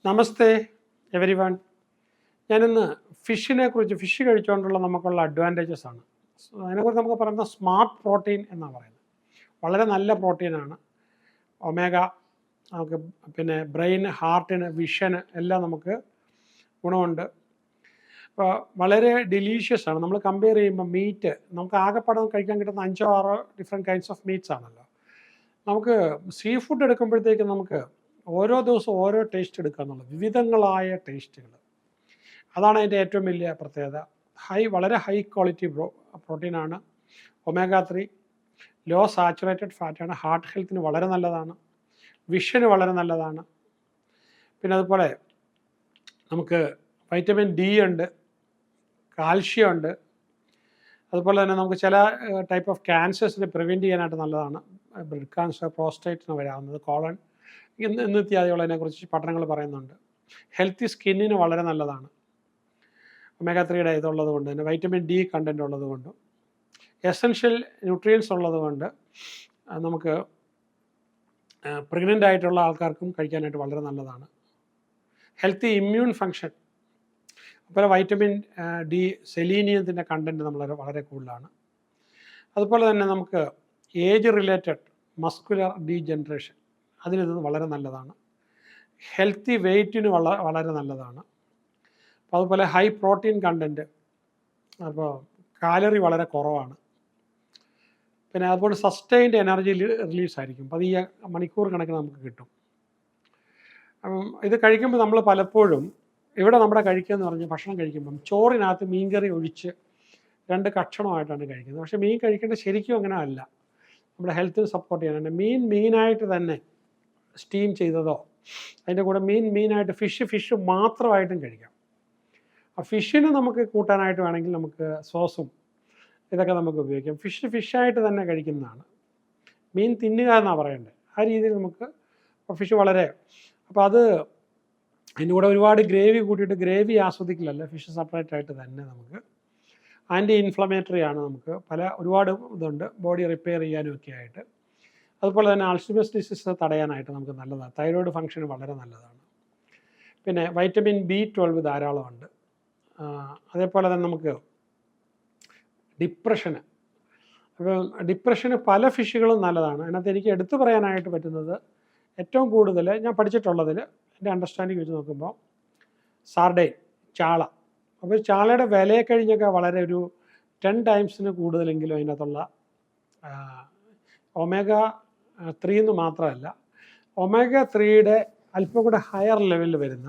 നമസ്തേ every one. ഞാനിന്ന് fish കഴിച്ചുകൊണ്ടുള്ള നമുക്കുള്ള advantages ആണ്. അതിനെക്കുറിച്ച് നമുക്ക് പറയുന്നത് സ്മാർട്ട് പ്രോട്ടീൻ എന്നാണ് പറയുന്നത്. വളരെ നല്ല പ്രോട്ടീനാണ്. ഒമേഗ നമുക്ക് പിന്നെ ബ്രെയിൻ, ഹാർട്ടിന്, വിഷന് എല്ലാം നമുക്ക് ഗുണമുണ്ട്. അപ്പോൾ വളരെ ഡിലീഷ്യസ് ആണ്. നമ്മൾ കമ്പയർ ചെയ്യുമ്പോൾ മീറ്റ് നമുക്ക് ആകെപ്പാടെ കഴിക്കാൻ കിട്ടുന്ന 5-6 ഡിഫറെൻറ്റ് കൈൻഡ്സ് ഓഫ് മീറ്റ്സ് ആണല്ലോ. നമുക്ക് സീ ഫുഡ് എടുക്കുമ്പോഴത്തേക്കും നമുക്ക് ഓരോ ദിവസവും ഓരോ ടേസ്റ്റ് എടുക്കുക എന്നുള്ളത്, വിവിധങ്ങളായ ടേസ്റ്റുകൾ. അതാണ് അതിൻ്റെ ഏറ്റവും വലിയ പ്രത്യേകത. വളരെ ഹൈ ക്വാളിറ്റി പ്രോട്ടീനാണ്. ഒമേഗ 3 ലോ സാച്ചുറേറ്റഡ് ഫാറ്റാണ്. ഹാർട്ട് ഹെൽത്തിന് വളരെ നല്ലതാണ്. വിഷന് വളരെ നല്ലതാണ്. പിന്നെ അതുപോലെ നമുക്ക് വൈറ്റമിൻ ഡി ഉണ്ട്, കാൽഷ്യം ഉണ്ട്. അതുപോലെ തന്നെ നമുക്ക് ചില ടൈപ്പ് ഓഫ് ക്യാൻസേഴ്സിനെ പ്രിവെൻറ്റ് ചെയ്യാനായിട്ട് നല്ലതാണ്. ബ്ലഡ് ക്യാൻസർ, പ്രോസ്റ്റേറ്റിന് വരാവുന്നത്, കോളൺ ഇത്യാദികളതിനെക്കുറിച്ച് പഠനങ്ങൾ പറയുന്നുണ്ട്. ഹെൽത്തി സ്കിന്നിന് വളരെ നല്ലതാണ്. ഒമേഗ 3 ഇതുള്ളത് കൊണ്ട് തന്നെ, വൈറ്റമിൻ ഡി കണ്ടൻറ്റ് ഉള്ളത് കൊണ്ടും എസെൻഷ്യൽ ന്യൂട്രിയൻസ് ഉള്ളത് കൊണ്ട് നമുക്ക് പ്രഗ്നൻ്റ് ആയിട്ടുള്ള ആൾക്കാർക്കും കഴിക്കാനായിട്ട് വളരെ നല്ലതാണ്. ഹെൽത്തി ഇമ്മ്യൂൺ ഫങ്ഷൻ, അതുപോലെ വൈറ്റമിൻ ഡി, സെലീനിയത്തിൻ്റെ കണ്ടൻറ്റ് നമ്മൾ വളരെ കൂടുതലാണ്. അതുപോലെ തന്നെ നമുക്ക് ഏജ് റിലേറ്റഡ് മസ്കുലർ ഡീജനറേഷൻ അതിനിത് വളരെ നല്ലതാണ്. ഹെൽത്തി വെയ്റ്റിന് വളരെ നല്ലതാണ്. അപ്പോൾ അതുപോലെ ഹൈ പ്രോട്ടീൻ കണ്ടൻറ്റ്, അപ്പോൾ കാലറി വളരെ കുറവാണ്. പിന്നെ അതുപോലെ സസ്റ്റൈൻഡ് എനർജി റിലീസ് ആയിരിക്കും, പതിയെ മണിക്കൂർ കണക്കിന് നമുക്ക് കിട്ടും. അപ്പം ഇത് കഴിക്കുമ്പോൾ നമ്മൾ പലപ്പോഴും ഇവിടെ നമ്മുടെ കഴിക്കുക എന്ന് പറഞ്ഞാൽ ഭക്ഷണം കഴിക്കുമ്പം ചോറിനകത്ത് മീൻകറി ഒഴിച്ച് 2 കഷണമായിട്ടാണ് കഴിക്കുന്നത്. പക്ഷേ മീൻ കഴിക്കേണ്ടത് ശരിക്കും അങ്ങനെ അല്ല. നമ്മുടെ ഹെൽത്തിന് സപ്പോർട്ട് ചെയ്യാനുണ്ട്. മീനായിട്ട് തന്നെ സ്റ്റീം ചെയ്തതോ, അതിൻ്റെ കൂടെ മീനായിട്ട് ഫിഷ് മാത്രമായിട്ടും കഴിക്കാം. ആ ഫിഷിന് നമുക്ക് കൂട്ടാനായിട്ട് വേണമെങ്കിൽ നമുക്ക് സോസും ഇതൊക്കെ നമുക്ക് ഉപയോഗിക്കാം. ഫിഷായിട്ട് തന്നെ കഴിക്കുന്നതാണ്. മീൻ തിന്നുക എന്നാണ് പറയേണ്ടത്. ആ രീതിയിൽ നമുക്ക് ഫിഷ് വളരെ, അപ്പോൾ അത് അതിൻ്റെ കൂടെ ഒരുപാട് ഗ്രേവി കൂട്ടിയിട്ട് ഗ്രേവി ആസ്വദിക്കില്ലല്ലോ. ഫിഷ് സെപ്പറേറ്റ് ആയിട്ട് തന്നെ നമുക്ക് ആൻറ്റി ഇൻഫ്ലമേറ്ററി ആണ്. നമുക്ക് ഒരുപാട് ഇതുണ്ട്, ബോഡി റിപ്പയർ ചെയ്യാനും ഒക്കെ ആയിട്ട്. അതുപോലെ തന്നെ അൾഷിമേഴ്സ് ഡിസീസ് തടയാനായിട്ട് നമുക്ക് നല്ലതാണ്. തൈറോയ്ഡ് ഫംഗ്ഷന് വളരെ നല്ലതാണ്. പിന്നെ വൈറ്റമിൻ B12 ധാരാളമുണ്ട്. അതേപോലെ തന്നെ നമുക്ക് ഡിപ്രഷന് പല ഫിഷുകളും നല്ലതാണ്. അതിനകത്ത് എനിക്ക് എടുത്തു പറയാനായിട്ട് പറ്റുന്നത് ഏറ്റവും കൂടുതൽ ഞാൻ പഠിച്ചിട്ടുള്ളതിൽ എൻ്റെ അണ്ടർസ്റ്റാൻഡിങ് വെച്ച് നോക്കുമ്പോൾ സാർഡൈൻ, ചാള. അപ്പോൾ ചാളയുടെ വിലയെ കഴിഞ്ഞൊക്കെ വളരെ ഒരു 10 ടൈംസിന് കൂടുതലെങ്കിലും അതിനകത്തുള്ള ഒമേഗ 3 എന്ന് മാത്രമല്ല, ഒമേഗ 3 അല്പം കൂടെ ഹയർ ലെവലിൽ വരുന്ന,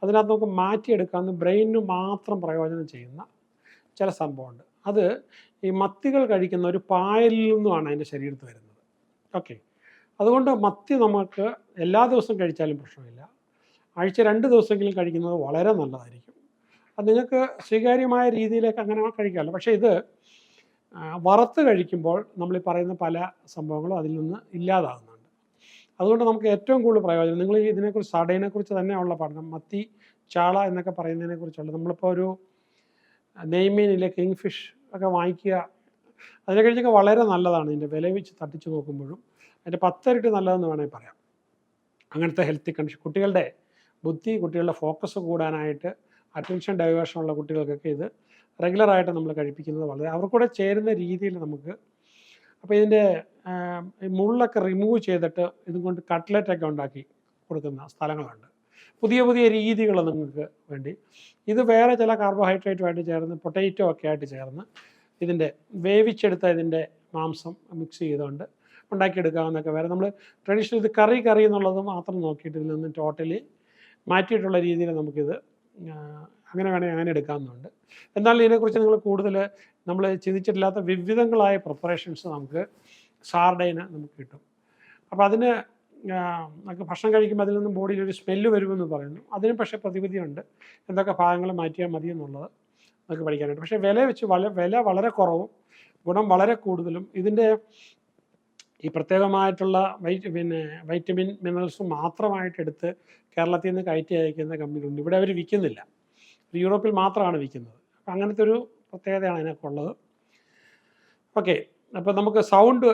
അതിനകത്ത് നമുക്ക് മാറ്റിയെടുക്കാവുന്ന ബ്രെയിനിന് മാത്രം പ്രയോജനം ചെയ്യുന്ന ചില സംഭവമുണ്ട്. അത് ഈ മത്തികൾ കഴിക്കുന്ന ഒരു പായലിൽ നിന്നുമാണ് അതിൻ്റെ ശരീരത്തിൽ വരുന്നത്. ഓക്കെ, അതുകൊണ്ട് മത്തി നമുക്ക് എല്ലാ ദിവസവും കഴിച്ചാലും പ്രശ്നമില്ല. ആഴ്ച 2 ദിവസമെങ്കിലും കഴിക്കുന്നത് വളരെ നല്ലതായിരിക്കും. അത് നിങ്ങൾക്ക് സ്വീകാര്യമായ രീതിയിലേക്ക് അങ്ങനെ കഴിക്കാമല്ലോ. പക്ഷേ ഇത് വറുത്ത് കഴിക്കുമ്പോൾ നമ്മൾ ഈ പറയുന്ന പല സംഭവങ്ങളും അതിൽ നിന്ന് ഇല്ലാതാകുന്നുണ്ട്. അതുകൊണ്ട് നമുക്ക് ഏറ്റവും കൂടുതൽ പ്രയോജനം, നിങ്ങൾ ഇതിനെക്കുറിച്ച് സാർഡൈനെക്കുറിച്ച് തന്നെയുള്ള പഠനം, മത്തി, ചാള എന്നൊക്കെ പറയുന്നതിനെക്കുറിച്ചുള്ള, നമ്മളിപ്പോൾ ഒരു നെയ്മീനിലെ കിങ് ഫിഷ് ഒക്കെ വാങ്ങിക്കുക, അതിനെ കഴിച്ചൊക്കെ വളരെ നല്ലതാണ്. ഇതിൻ്റെ വില വെച്ച് തട്ടിച്ച് നോക്കുമ്പോഴും അതിൻ്റെ 10 ഇരട്ടി നല്ലതെന്ന് വേണമെങ്കിൽ പറയാം. അങ്ങനത്തെ ഹെൽത്തി കണ്ടീഷൻ, കുട്ടികളുടെ ബുദ്ധി, കുട്ടികളുടെ ഫോക്കസ് കൂടാനായിട്ട്, അറ്റൻഷൻ ഡൈവേർഷനുള്ള കുട്ടികൾക്കൊക്കെ ഇത് റെഗുലറായിട്ട് നമ്മൾ കഴിപ്പിക്കുന്നത് വളരെ അവർക്കൂടെ ചേരുന്ന രീതിയിൽ നമുക്ക്. അപ്പോൾ ഇതിൻ്റെ മുള്ളൊക്കെ റിമൂവ് ചെയ്തിട്ട് ഇതും കൊണ്ട് കട്ട്ലറ്റൊക്കെ ഉണ്ടാക്കി കൊടുക്കുന്ന സ്ഥലങ്ങളുണ്ട്. പുതിയ രീതികൾ നിങ്ങൾക്ക് വേണ്ടി ഇത് വേറെ ചില കാർബോഹൈഡ്രേറ്റുമായിട്ട് ചേർന്ന്, പൊട്ടറ്റോ ഒക്കെ ആയിട്ട് ചേർന്ന് ഇതിൻ്റെ വേവിച്ചെടുത്ത ഇതിൻ്റെ മാംസം മിക്സ് ചെയ്തുകൊണ്ട് ഉണ്ടാക്കിയെടുക്കാവുന്നതൊക്കെ വേറെ. നമ്മൾ ട്രഡീഷണൽ ഇത് കറി എന്നുള്ളത് മാത്രം നോക്കിയിട്ട് ഇതിൽ നിന്ന് ടോട്ടലി മാറ്റിയിട്ടുള്ള രീതിയിൽ നമുക്കിത് അങ്ങനെ വേണമെങ്കിൽ അങ്ങനെ എടുക്കാവുന്നതുണ്ട്. എന്നാലും ഇതിനെക്കുറിച്ച് നിങ്ങൾ കൂടുതൽ നമ്മൾ ചിന്തിച്ചിട്ടില്ലാത്ത വിവിധങ്ങളായ പ്രിപ്പറേഷൻസ് നമുക്ക് സാർഡൈന് നമുക്ക് കിട്ടും. അപ്പോൾ അതിന് നമുക്ക് ഭക്ഷണം കഴിക്കുമ്പോൾ അതിൽ നിന്നും ബോഡിയിൽ ഒരു സ്മെല്ല് വരുമെന്ന് പറയുന്നു. അതിനും പക്ഷേ പ്രതിവിധിയുണ്ട്, എന്തൊക്കെ ഭാഗങ്ങൾ മാറ്റിയാൽ മതി എന്നുള്ളത് നമുക്ക് പഠിക്കാനായിട്ട്. പക്ഷേ വില വളരെ കുറവും ഗുണം വളരെ കൂടുതലും. ഇതിൻ്റെ ഈ പ്രത്യേകമായിട്ടുള്ള വൈറ്റമിൻ മിനറൽസ് മാത്രമായിട്ട് എടുത്ത് കേരളത്തിൽ നിന്ന് കയറ്റി അയക്കുന്ന കമ്പനികളുണ്ട്. ഇവിടെ അവർ വിൽക്കുന്നില്ല, യൂറോപ്പിൽ മാത്രമാണ് വിൽക്കുന്നത്. അപ്പോൾ അങ്ങനത്തെ ഒരു പ്രത്യേകതയാണ് അതിനൊക്കെ ഉള്ളത്. ഓക്കെ, അപ്പോൾ നമുക്ക് സൗണ്ട്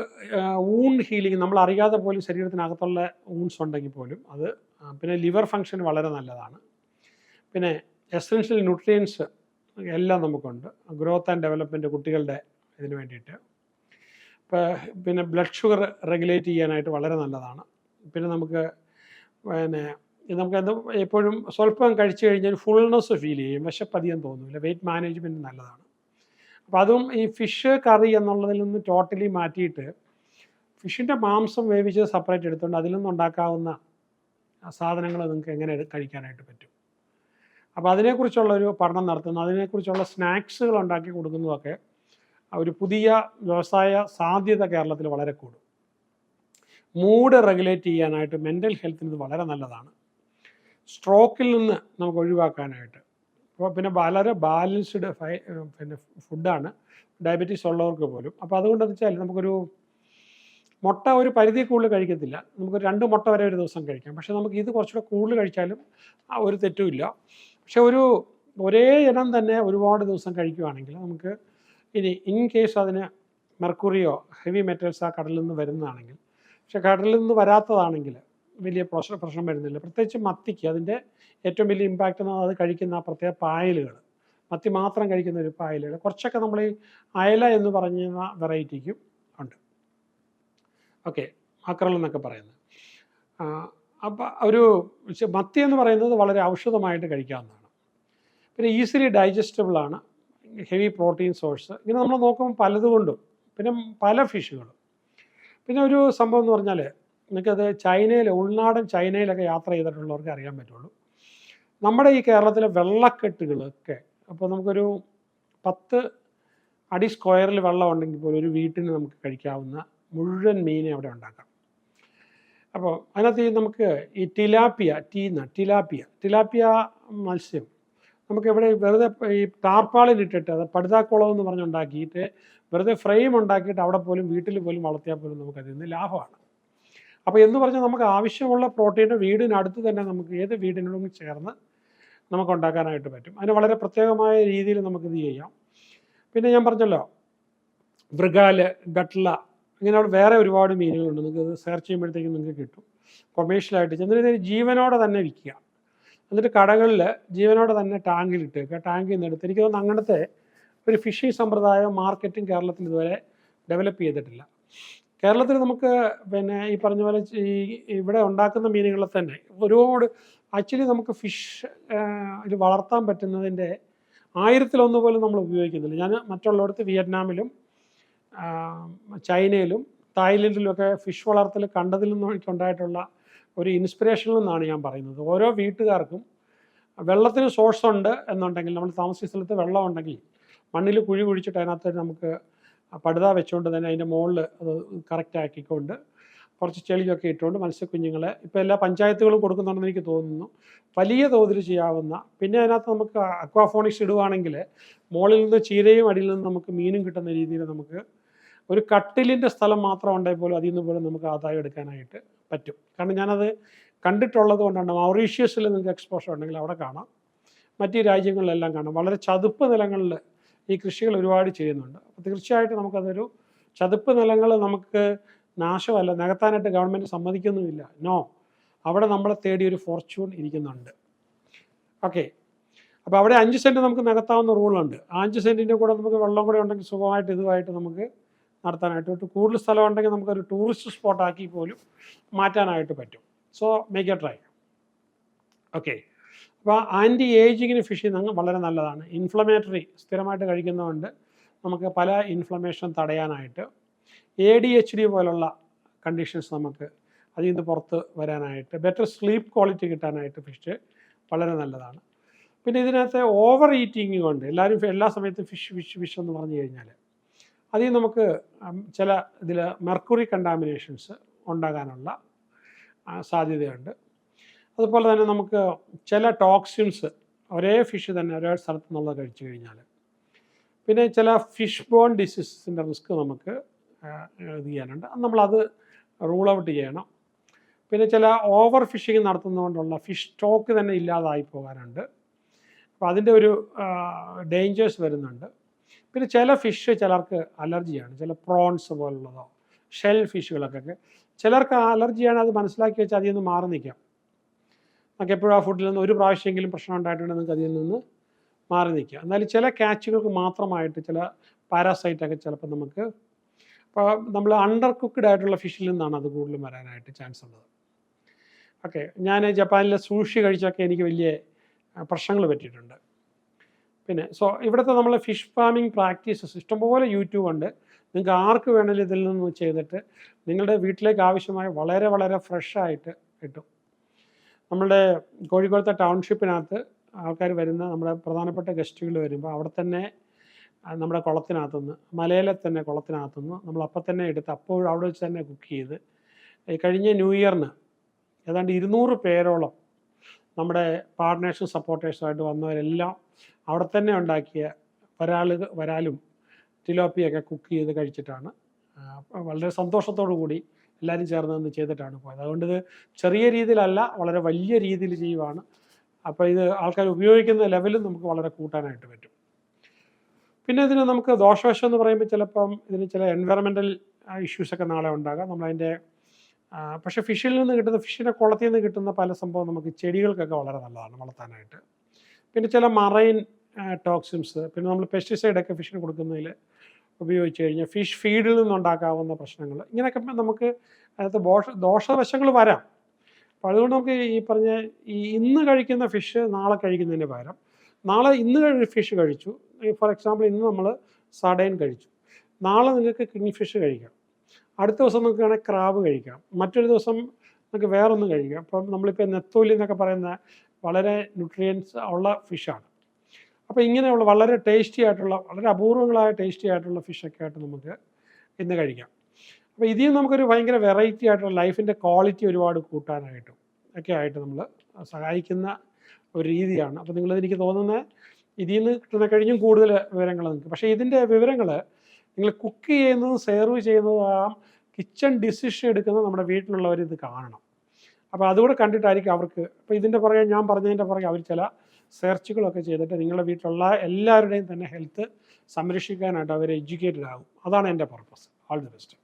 ഊൺ ഹീലിംഗ്, നമ്മൾ അറിയാതെ പോലും ശരീരത്തിനകത്തുള്ള ഊൺസ് ഉണ്ടെങ്കിൽ പോലും അത് പിന്നെ ലിവർ ഫങ്ഷൻ വളരെ നല്ലതാണ്. പിന്നെ എസെൻഷ്യൽ ന്യൂട്രിയൻസ് എല്ലാം നമുക്കുണ്ട്. ഗ്രോത്ത് ആൻഡ് ഡെവലപ്മെൻറ്റ് കുട്ടികളുടെ ഇതിന് വേണ്ടിയിട്ട്. പിന്നെ ബ്ലഡ് ഷുഗർ റെഗുലേറ്റ് ചെയ്യാനായിട്ട് വളരെ നല്ലതാണ്. പിന്നെ നമുക്ക് നമുക്കെന്ത് എപ്പോഴും സ്വല്പം കഴിച്ചു കഴിഞ്ഞാൽ ഒരു ഫുൾനെസ് ഫീൽ ചെയ്യും, വിശപ്പധികം തോന്നില്ല. വെയിറ്റ് മാനേജ്മെൻറ്റ് നല്ലതാണ്. അപ്പോൾ അതും ഈ ഫിഷ് കറി എന്നുള്ളതിൽ നിന്ന് ടോട്ടലി മാറ്റിയിട്ട് ഫിഷിൻ്റെ മാംസം വേവിച്ച് സെപ്പറേറ്റ് എടുത്തുകൊണ്ട് അതിൽ നിന്നുണ്ടാക്കാവുന്ന സാധനങ്ങൾ നിങ്ങൾക്ക് എങ്ങനെ കഴിക്കാനായിട്ട് പറ്റും. അപ്പോൾ അതിനെക്കുറിച്ചുള്ളൊരു പഠനം നടത്തുന്നു, അതിനെക്കുറിച്ചുള്ള സ്നാക്സുകൾ ഉണ്ടാക്കി കൊടുക്കുന്നതൊക്കെ ഒരു പുതിയ വ്യവസായ സാധ്യത കേരളത്തിൽ വളരെ കൂടും. മൂഡ് റെഗുലേറ്റ് ചെയ്യാനായിട്ട് മെൻ്റൽ ഹെൽത്തിന് ഇത് വളരെ നല്ലതാണ്. സ്ട്രോക്കിൽ നിന്ന് നമുക്ക് ഒഴിവാക്കാനായിട്ട്. അപ്പോൾ പിന്നെ വളരെ ബാലൻസ്ഡ് പിന്നെ ഫുഡാണ് ഡയബറ്റീസ് ഉള്ളവർക്ക് പോലും. അപ്പോൾ അതുകൊണ്ടെന്ന് വെച്ചാൽ നമുക്കൊരു മുട്ട ഒരു പരിധി കൂടുതൽ കഴിക്കത്തില്ല, നമുക്ക് 2 മുട്ട വരെ ഒരു ദിവസം കഴിക്കാം. പക്ഷേ നമുക്ക് ഇത് കുറച്ചുകൂടെ കൂടുതൽ കഴിച്ചാലും ഒരു തെറ്റുമില്ല. പക്ഷെ ഒരേ ഇനം തന്നെ ഒരുപാട് ദിവസം കഴിക്കുകയാണെങ്കിൽ നമുക്ക് ഇനി ഇൻ കേസ് അതിന് മെർക്കുറിയോ ഹെവി മെറ്റൽസ് ആ കടലിൽ നിന്ന് വരുന്നതാണെങ്കിൽ, പക്ഷെ കടലിൽ നിന്ന് വരാത്തതാണെങ്കിൽ വലിയ പ്രശ്നം വരുന്നില്ല. പ്രത്യേകിച്ച് മത്തിക്ക് അതിൻ്റെ ഏറ്റവും വലിയ ഇമ്പാക്റ്റ് എന്ന് അത് കഴിക്കുന്ന പ്രത്യേക പായലുകൾ, മത്തി മാത്രം കഴിക്കുന്ന ഒരു പായലുകൾ കുറച്ചൊക്കെ നമ്മൾ ഈ അയല എന്ന് പറയുന്ന വെറൈറ്റിക്കും ഉണ്ട്. ഓക്കെ, മാക്രൽ എന്നൊക്കെ പറയുന്നത്. അപ്പോൾ മത്തി എന്ന് പറയുന്നത് വളരെ ഔഷധമായിട്ട് കഴിക്കാവുന്നതാണ്. പിന്നെ ഈസിലി ഡൈജസ്റ്റബിൾ ആണ്, ഹെവി പ്രോട്ടീൻ സോഴ്സ്. ഇങ്ങനെ നമ്മൾ നോക്കുമ്പോൾ പലതുകൊണ്ടും, പിന്നെ പല ഫിഷുകളും. പിന്നെ ഒരു സംഭവം എന്ന് പറഞ്ഞാൽ നിങ്ങൾക്കത് ഉൾനാടൻ ചൈനയിലൊക്കെ യാത്ര ചെയ്തിട്ടുള്ളവർക്ക് അറിയാൻ പറ്റുള്ളൂ. നമ്മുടെ ഈ കേരളത്തിലെ വെള്ളക്കെട്ടുകളൊക്കെ, അപ്പോൾ നമുക്കൊരു 10 അടി സ്ക്വയറിൽ വെള്ളം ഉണ്ടെങ്കിൽ പോലും ഒരു വീട്ടിന് നമുക്ക് കഴിക്കാവുന്ന മുഴുവൻ മീനെ അവിടെ ഉണ്ടാക്കാം. അപ്പോൾ അതിനകത്ത് നമുക്ക് ഈ ടിലാപ്പിയ മത്സ്യം നമുക്ക് ഇവിടെ വെറുതെ ഈ ടാർപ്പാളിലിട്ടിട്ട്, അത് പടുതാക്കുളം എന്ന് പറഞ്ഞുണ്ടാക്കിയിട്ട് വെറുതെ ഫ്രെയിം ഉണ്ടാക്കിയിട്ട് അവിടെ പോലും വീട്ടിൽ പോലും വളർത്തിയാൽ പോലും നമുക്കതിൽ നിന്ന് ലാഭമാണ്. അപ്പോൾ എന്ന് പറഞ്ഞാൽ നമുക്ക് ആവശ്യമുള്ള പ്രോട്ടീൻ്റെ വീടിനടുത്ത് തന്നെ നമുക്ക് ഏത് വീടിനോടും ചേർന്ന് നമുക്ക് ഉണ്ടാക്കാനായിട്ട് പറ്റും. അതിന് വളരെ പ്രത്യേകമായ രീതിയിൽ നമുക്കിത് ചെയ്യാം. പിന്നെ ഞാൻ പറഞ്ഞല്ലോ മൃഗാല്, ഗട്ട്ല, ഇങ്ങനെയുള്ള വേറെ ഒരുപാട് മീനുകളുണ്ട്. നിങ്ങൾക്ക് സെർച്ച് ചെയ്യുമ്പോഴത്തേക്കും നിങ്ങൾക്ക് കിട്ടും. കൊമേഴ്ഷ്യലായിട്ട് എന്നിട്ട് ജീവനോടെ തന്നെ വിൽക്കുക. എന്നിട്ട് കടകളിൽ ജീവനോടെ തന്നെ ടാങ്കിലിട്ടേക്കുക. ടാങ്കിൽ നിന്ന് എടുത്ത്, എനിക്ക് തോന്നുന്നു അങ്ങനത്തെ ഒരു ഫിഷിംഗ് സമ്പ്രദായം മാർക്കറ്റിംഗ് കേരളത്തിൽ ഇതുവരെ ഡെവലപ്പ് ചെയ്തിട്ടില്ല. കേരളത്തിൽ നമുക്ക് പിന്നെ ഈ പറഞ്ഞ പോലെ ഇവിടെ ഉണ്ടാക്കുന്ന മീനുകളെ തന്നെ ഒരുപാട് ആക്ച്വലി നമുക്ക് ഫിഷ് ഇത് വളർത്താൻ പറ്റുന്നതിൻ്റെ 1000-1 പോലും നമ്മൾ ഉപയോഗിക്കുന്നില്ല. ഞാൻ മറ്റുള്ളിടത്ത് വിയറ്റ്നാമിലും ചൈനയിലും തായ്ലൻഡിലുമൊക്കെ ഫിഷ് വളർത്തൽ കണ്ടതിൽ നിന്നും എനിക്കുണ്ടായിട്ടുള്ള ഒരു ഇൻസ്പിറേഷനിൽ നിന്നാണ് ഞാൻ പറയുന്നത്. ഓരോ വീട്ടുകാർക്കും വെള്ളത്തിന് സോഴ്സ് ഉണ്ട് എന്നുണ്ടെങ്കിൽ, നമ്മൾ താമസിക്കുന്ന സ്ഥലത്ത് വെള്ളം ഉണ്ടെങ്കിൽ മണ്ണിൽ കുഴി കുഴിച്ചിട്ട് അതിനകത്ത് നമുക്ക് പടുത വെച്ചുകൊണ്ട് തന്നെ അതിൻ്റെ മുകളിൽ അത് കറക്റ്റ് ആക്കിക്കൊണ്ട് കുറച്ച് ചെളിയൊക്കെ ഇട്ടുകൊണ്ട് മത്സ്യക്കുഞ്ഞുങ്ങളെ ഇപ്പോൾ എല്ലാ പഞ്ചായത്തുകളും കൊടുക്കുന്നുണ്ടെന്ന് എനിക്ക് തോന്നുന്നു. വലിയ തോതിൽ ചെയ്യാവുന്ന, പിന്നെ അതിനകത്ത് നമുക്ക് അക്വാഫോണിക്സ് ഇടുവാണെങ്കിൽ മുകളിൽ നിന്ന് ചീരയും അടിയിൽ നിന്ന് നമുക്ക് മീനും കിട്ടുന്ന രീതിയിൽ നമുക്ക് ഒരു കട്ടിലിൻ്റെ സ്ഥലം മാത്രം ഉണ്ടെങ്കിൽ പോലും അതിൽ നിന്ന് പോലും നമുക്ക് ആദായം എടുക്കാനായിട്ട് പറ്റും. കാരണം ഞാനത് കണ്ടിട്ടുള്ളത് കൊണ്ടാണ്. മൗറീഷ്യസിൽ നിങ്ങൾക്ക് എക്സ്പോഷർ ഉണ്ടെങ്കിൽ അവിടെ കാണാം, മറ്റ് രാജ്യങ്ങളിലെല്ലാം കാണാം. വളരെ ചതുപ്പ് നിലങ്ങളിൽ ഈ കൃഷികൾ ഒരുപാട് ചെയ്യുന്നുണ്ട്. അപ്പോൾ തീർച്ചയായിട്ടും നമുക്കതൊരു ചതുപ്പ് നിലങ്ങൾ നമുക്ക് നാശമല്ല, നികത്താനായിട്ട് ഗവൺമെൻറ് സമ്മതിക്കുന്നുമില്ല. നോ, അവിടെ നമ്മളെ തേടി ഒരു ഫോർച്യൂൺ ഇരിക്കുന്നുണ്ട്. ഓക്കെ, അപ്പോൾ അവിടെ 5 സെൻറ്റ് നമുക്ക് നികത്താവുന്ന റൂളുണ്ട്. 5 സെൻറ്റിൻ്റെ കൂടെ നമുക്ക് വെള്ളം കൂടെ ഉണ്ടെങ്കിൽ സുഖമായിട്ട് ഇതുമായിട്ട് നമുക്ക് നടത്താനായിട്ട് കൂടുതൽ സ്ഥലം ഉണ്ടെങ്കിൽ നമുക്കൊരു ടൂറിസ്റ്റ് സ്പോട്ടാക്കി പോലും മാറ്റാനായിട്ട് പറ്റും. So make A try. Okay, അപ്പോൾ ആൻറ്റി ഏജിങ്ങിന് ഫിഷിങ് വളരെ നല്ലതാണ്. ഇൻഫ്ലമേറ്ററി സ്ഥിരമായിട്ട് കഴിക്കുന്നതുകൊണ്ട് നമുക്ക് പല ഇൻഫ്ലമേഷൻ തടയാനായിട്ട്, ADHD പോലുള്ള കണ്ടീഷൻസ് നമുക്ക് അതിൽ നിന്ന് പുറത്ത് വരാനായിട്ട്, ബെറ്റർ സ്ലീപ്പ് ക്വാളിറ്റി കിട്ടാനായിട്ട് ഫിഷ് വളരെ നല്ലതാണ്. പിന്നെ ഇതിനകത്ത് ഓവർ ഈറ്റിങ് കൊണ്ട് എല്ലാവരും എല്ലാ സമയത്തും ഫിഷ് എന്ന് പറഞ്ഞു കഴിഞ്ഞാൽ അതിൽ നമുക്ക് ചില ഇതിൽ മെർക്കുറി കണ്ടാമിനേഷൻസ് ഉണ്ടാകാനുള്ള സാധ്യതയുണ്ട്. അതുപോലെ തന്നെ നമുക്ക് ചില ടോക്സിൻസ് ഒരേ ഫിഷ് തന്നെ ഒരേ സ്ഥലത്ത് നിന്നുള്ളത് കഴിച്ചു കഴിഞ്ഞാൽ, പിന്നെ ചില ഫിഷ് ബോൺ ഡിസീസസിൻ്റെ റിസ്ക് നമുക്ക് ഇത് ചെയ്യാനുണ്ട്. നമ്മളത് റൂൾ ഔട്ട് ചെയ്യണം. പിന്നെ ചില ഓവർ ഫിഷിങ് നടത്തുന്നതുകൊണ്ടുള്ള ഫിഷ് സ്റ്റോക്ക് തന്നെ ഇല്ലാതായി പോകാനുണ്ട്. അപ്പോൾ അതിൻ്റെ ഒരു ഡേഞ്ചേഴ്സ് വരുന്നുണ്ട്. പിന്നെ ചില ഫിഷ് ചിലർക്ക് അലർജിയാണ്, ചില പ്രോൺസ് പോലുള്ളതോ ഷെൽ ഫിഷുകളൊക്കെ ചിലർക്ക് അലർജിയാണ്. അത് മനസ്സിലാക്കി വെച്ചാൽ അതിൽ നിന്ന് മാറി നിൽക്കാം. നമുക്ക് എപ്പോഴും ആ ഫുഡിൽ നിന്ന് ഒരു പ്രാവശ്യമെങ്കിലും പ്രശ്നം ഉണ്ടായിട്ടുണ്ടെങ്കിൽ നിങ്ങൾക്ക് അതിൽ നിന്ന് മാറി നിൽക്കുക. എന്നാലും ചില ക്യാച്ചുകൾക്ക് മാത്രമായിട്ട് ചില പാരാസൈറ്റൊക്കെ ചിലപ്പോൾ നമുക്ക് ഇപ്പോൾ നമ്മൾ അണ്ടർ കുക്ക്ഡ് ആയിട്ടുള്ള ഫിഷിൽ നിന്നാണ് അത് കൂടുതലും വരാനായിട്ട് ചാൻസ് ഉള്ളത്. ഓക്കെ, ഞാൻ ജപ്പാനിലെ സൂഷി കഴിച്ചൊക്കെ എനിക്ക് വലിയ പ്രശ്നങ്ങൾ പറ്റിയിട്ടുണ്ട്. പിന്നെ ഇവിടുത്തെ നമ്മൾ ഫിഷ് ഫാമിംഗ് പ്രാക്ടീസസ് ഇഷ്ടംപോലെ യൂട്യൂബ് ഉണ്ട്. നിങ്ങൾക്ക് ആർക്ക് വേണമെങ്കിലും ഇതിൽ നിന്ന് ചെയ്തിട്ട് നിങ്ങളുടെ വീട്ടിലേക്ക് ആവശ്യമായ വളരെ വളരെ ഫ്രഷായിട്ട് കിട്ടും. നമ്മളുടെ കോഴിക്കോടത്തെ ടൗൺഷിപ്പിനകത്ത് ആൾക്കാർ വരുന്ന നമ്മുടെ പ്രധാനപ്പെട്ട ഗസ്റ്റുകൾ വരുമ്പോൾ അവിടെ തന്നെ നമ്മുടെ കുളത്തിനകത്തുനിന്ന് മലയിലെ തന്നെ കുളത്തിനകത്തുനിന്ന് നമ്മൾ അപ്പം തന്നെ എടുത്ത് അപ്പോൾ അവിടെ വെച്ച് തന്നെ കുക്ക് ചെയ്ത് കഴിഞ്ഞ ന്യൂ ഇയറിന് ഏതാണ്ട് 200 പേരോളം നമ്മുടെ പാർട്ട്നേഴ്സും സപ്പോർട്ടേഴ്സുമായിട്ട് വന്നവരെല്ലാം അവിടെ തന്നെ ഉണ്ടാക്കിയ വരാലും തിലോപ്പിയൊക്കെ കുക്ക് ചെയ്ത് കഴിച്ചിട്ടാണ് വളരെ സന്തോഷത്തോടു കൂടി എല്ലാവരും ചേർന്ന് ചെയ്തിട്ടാണ് പോയത്. അതുകൊണ്ട് ഇത് ചെറിയ രീതിയിലല്ല, വളരെ വലിയ രീതിയിൽ ചെയ്യുവാണ്. അപ്പോൾ ഇത് ആൾക്കാർ ഉപയോഗിക്കുന്ന ലെവലും നമുക്ക് വളരെ കൂട്ടാനായിട്ട് പറ്റും. പിന്നെ ഇതിന് നമുക്ക് ദോഷവശം എന്ന് പറയുമ്പോൾ ചിലപ്പം ഇതിന് ചില എൻവയറമെൻ്റൽ ഇഷ്യൂസൊക്കെ നാളെ ഉണ്ടാകാം. നമ്മളതിൻ്റെ പക്ഷേ ഫിഷിൽ നിന്ന് കിട്ടുന്ന ഫിഷിൻ്റെ കുളത്തിൽ നിന്ന് കിട്ടുന്ന പല സംഭവം നമുക്ക് ചെടികൾക്കൊക്കെ വളരെ നല്ലതാണ് വളർത്താനായിട്ട്. പിന്നെ ചില മറൈൻ ടോക്സിൻസ്, പിന്നെ നമ്മൾ പെസ്റ്റിസൈഡൊക്കെ ഫിഷിന് കൊടുക്കുന്നതിൽ ഉപയോഗിച്ച് കഴിഞ്ഞാൽ ഫിഷ് ഫീഡിൽ നിന്നുണ്ടാക്കാവുന്ന പ്രശ്നങ്ങൾ, ഇങ്ങനെയൊക്കെ നമുക്ക് അതിനകത്ത് ദോഷവശങ്ങൾ വരാം. അപ്പോൾ അതുകൊണ്ട് നമുക്ക് ഈ പറഞ്ഞ ഇന്ന് കഴിക്കുന്ന ഫിഷ് നാളെ കഴിക്കുന്നതിന് പകരം ഇന്ന് ഫിഷ് കഴിച്ചു, ഫോർ എക്സാമ്പിൾ ഇന്ന് നമ്മൾ സഡൈൻ കഴിച്ചു, നാളെ നിങ്ങൾക്ക് കിങ് ഫിഷ് കഴിക്കാം, അടുത്ത ദിവസം നിങ്ങൾക്ക് വേണമെങ്കിൽ ക്രാബ് കഴിക്കാം, മറ്റൊരു ദിവസം നിങ്ങൾക്ക് വേറൊന്നും കഴിക്കാം. അപ്പം നമ്മളിപ്പോൾ നെത്തോലി എന്നൊക്കെ പറയുന്ന വളരെ ന്യൂട്രിയൻസ് ഉള്ള ഫിഷാണ്. അപ്പോൾ ഇങ്ങനെയുള്ള വളരെ ടേസ്റ്റി ആയിട്ടുള്ള വളരെ അപൂർവങ്ങളായ ടേസ്റ്റി ആയിട്ടുള്ള ഫിഷൊക്കെ ആയിട്ട് നമുക്ക് ഇന്ന് കഴിക്കാം. അപ്പോൾ ഇതിൽ നമുക്കൊരു ഭയങ്കര വെറൈറ്റി ആയിട്ടുള്ള ലൈഫിൻ്റെ ക്വാളിറ്റി ഒരുപാട് കൂട്ടാനായിട്ടും ഒക്കെ ആയിട്ട് നമ്മൾ സഹായിക്കുന്ന ഒരു രീതിയാണ്. അപ്പോൾ എനിക്ക് തോന്നുന്നത് ഇതിൽ നിന്ന് കിട്ടുന്ന കഴിഞ്ഞും കൂടുതൽ വിവരങ്ങൾ നിങ്ങൾക്ക്, പക്ഷേ ഇതിൻ്റെ വിവരങ്ങൾ നിങ്ങൾ കുക്ക് ചെയ്യുന്നതും സെർവ് ചെയ്യുന്നതും കിച്ചൺ ഡിസിഷൻ എടുക്കുന്നത് നമ്മുടെ വീട്ടിലുള്ളവർ ഇത് കാണണം. അപ്പോൾ അതുകൂടെ കണ്ടിട്ടായിരിക്കും അവർക്ക് ഇപ്പോൾ ഇതിൻ്റെ പുറകെ ഞാൻ പറഞ്ഞതിൻ്റെ പുറകെ അവർ ചില സെർച്ചുകളൊക്കെ ചെയ്തിട്ട് നിങ്ങളുടെ വീട്ടിലുള്ള എല്ലാവരുടെയും തന്നെ ഹെൽത്ത് സംരക്ഷിക്കാനായിട്ട് അവർ എഡ്യൂക്കേറ്റഡ് ആകും. അതാണ് എൻ്റെ പർപ്പസ്. All the best.